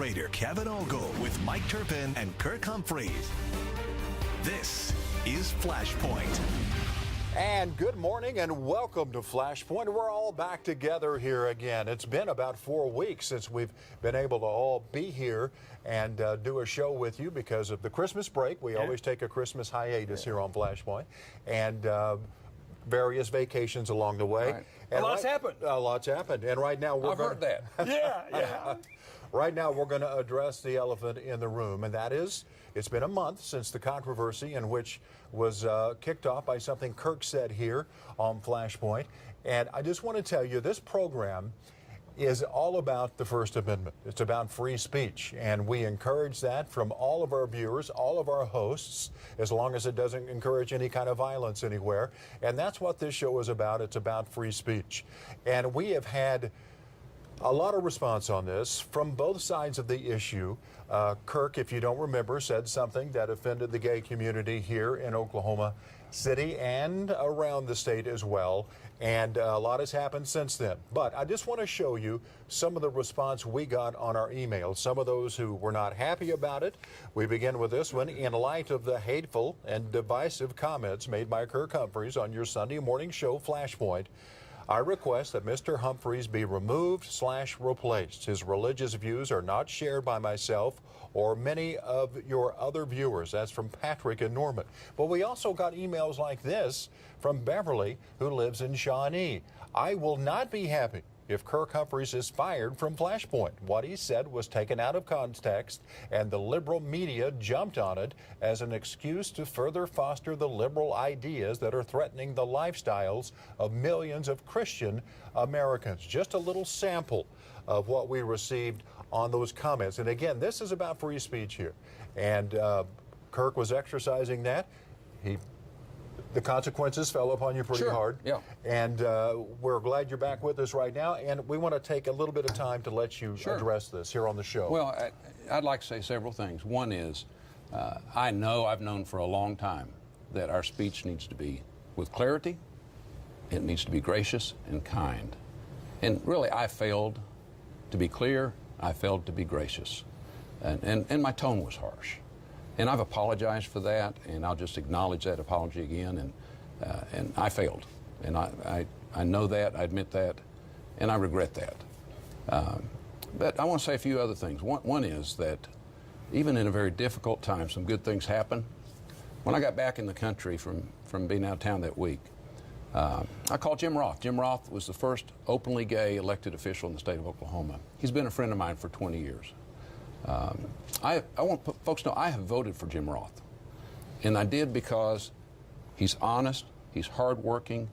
Raider Kevin Ogle with Mike Turpin and Kirk Humphreys. This is Flashpoint. And good morning and welcome to Flashpoint. We're all back together here again. It's been about 4 weeks since we've been able to all be here and do a show with you because of the Christmas break. We always take a Christmas hiatus here on Flashpoint. And various vacations along the way. Right. And Lots happened. Lots happened. And right now we're I've heard that. Yeah. Right now, we're going to address the elephant in the room, and that is, it's been a month since the controversy in which was kicked off by something Kirk said here on Flashpoint. And I just want to tell you, this program is all about the First Amendment. It's about free speech, and we encourage that from all of our viewers, all of our hosts, as long as it doesn't encourage any kind of violence anywhere. And that's what this show is about. It's about free speech. And we have had a lot of response on this from both sides of the issue. Kirk, if you don't remember, said something that offended the gay community here in Oklahoma City and around the state as well. And a lot has happened since then. But I just want to show you some of the response we got on our email. Some of those who were not happy about it. We begin with this one. In light of the hateful and divisive comments made by Kirk Humphreys on your Sunday morning show, Flashpoint, I request that Mr. Humphreys be removed/replaced. His religious views are not shared by myself or many of your other viewers. That's from Patrick and Norman. But we also got emails like this from Beverly, who lives in Shawnee. I will not be happy if Kirk Humphreys is fired from Flashpoint. What he said was taken out of context, and the liberal media jumped on it as an excuse to further foster the liberal ideas that are threatening the lifestyles of millions of Christian Americans. Just a little sample of what we received on those comments. And again, this is about free speech here. And Kirk was exercising that. The consequences fell upon you pretty hard. Yeah. And we're glad you're back with us right now. And we want to take a little bit of time to let you address this here on the show. Well, I'd like to say several things. One is, I've known for a long time that our speech needs to be with clarity. It needs to be gracious and kind. And really, I failed to be clear. I failed to be gracious. And my tone was harsh. And I've apologized for that, and I'll just acknowledge that apology again. And I failed, and I know that, I admit that, and I regret that. But I want to say a few other things. One is that even in a very difficult time, some good things happen. When I got back in the country from being out of town that week, I called Jim Roth. Jim Roth was the first openly gay elected official in the state of Oklahoma. He's been a friend of mine for 20 years. I want folks to know I have voted for Jim Roth, and I did because he's honest, he's hardworking,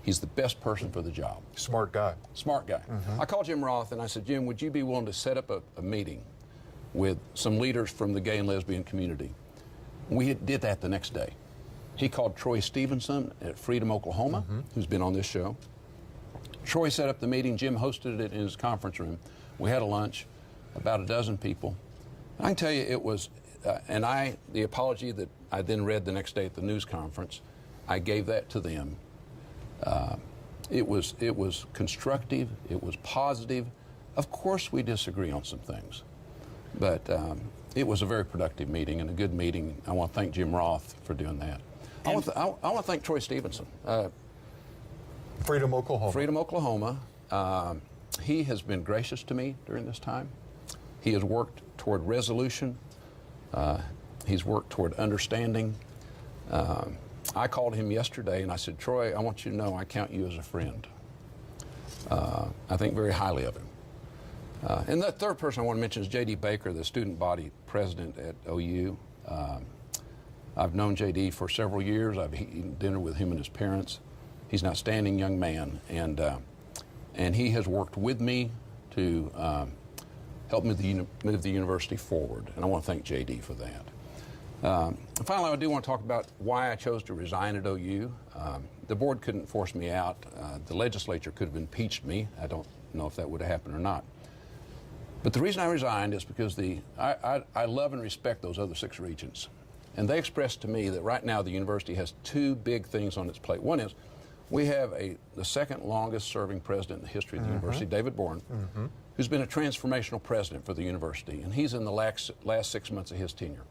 he's the best person for the job. Smart guy. Smart guy. I called Jim Roth and I said, Jim, would you be willing to set up a meeting with some leaders from the gay and lesbian community? We did that the next day. He called Troy Stevenson at Freedom, Oklahoma, who's been on this show. Troy set up the meeting. Jim hosted it in his conference room. We had a lunch. About a dozen people. I can tell you it was, the apology that I then read the next day at the news conference, I gave that to them. It was constructive, it was positive. Of course we disagree on some things, but it was a very productive meeting and a good meeting. I want to thank Jim Roth for doing that. I want to thank Troy Stevenson. Freedom, Oklahoma. Freedom, Oklahoma. He has been gracious to me during this time. He has worked toward resolution. He's worked toward understanding. I called him yesterday and I said, Troy, I want you to know I count you as a friend. I think very highly of him. And the third person I want to mention is J.D. Baker, the student body president at OU. I've known J.D. for several years. I've eaten dinner with him and his parents. He's an outstanding young man, and he has worked with me to help move the university forward, and I want to thank J.D. for that. Finally, I do want to talk about why I chose to resign at OU. The board couldn't force me out. The legislature could have impeached me. I don't know if that would have happened or not. But the reason I resigned is because I love and respect those other 6 regents. And they expressed to me that right now the university has 2 big things on its plate. One is We have the second longest serving president in the history of the university, David Bourne, who's been a transformational president for the university, and he's in the last 6 months of his tenure.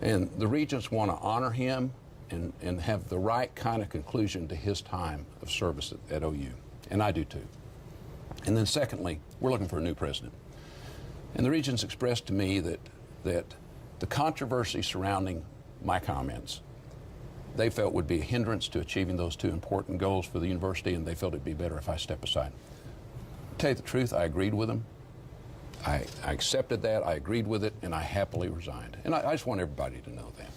And the regents want to honor him and have the right kind of conclusion to his time of service at OU, and I do too. And then secondly, we're looking for a new president. And the regents expressed to me that the controversy surrounding my comments, they felt would be a hindrance to achieving those two important goals for the university, and they felt it'd be better if I step aside. To tell you the truth, I agreed with them. I accepted that, I agreed with it, and I happily resigned. And I just want everybody to know that.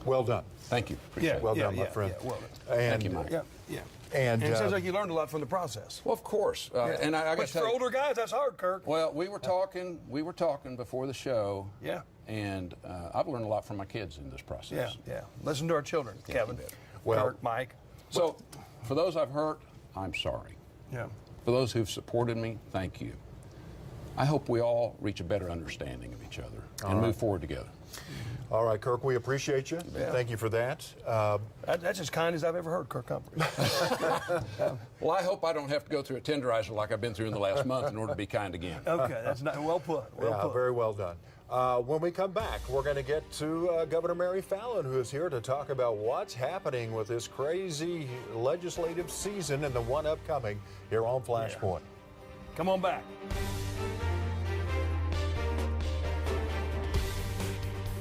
Well done. Thank you. Appreciate it. Well done, my friend. Well done. And, Thank you, Mike. Yeah. And it sounds like you learned a lot from the process. Well, of course. And I got But to tell for you, older guys, that's hard, Kirk. well, we were talking before the show. Yeah. And I've learned a lot from my kids in this process. Yeah. Listen to our children, Kevin, you bet. Well- Kirk, Mike. So, for those I've hurt, I'm sorry. Yeah. For those who've supported me, thank you. I hope we all reach a better understanding of each other and move forward together. all right, Kirk, we appreciate you. Yeah. Thank you for that. That's as kind as I've ever heard Kirk Humphreys. Well, I hope I don't have to go through a tenderizer like I've been through in the last month in order to be kind again. Okay, that's not well put. Well Yeah, put. very well done. When we come back, we're going to get to Governor Mary Fallin, who is here to talk about what's happening with this crazy legislative season and the one upcoming here on Flashpoint. Come on back.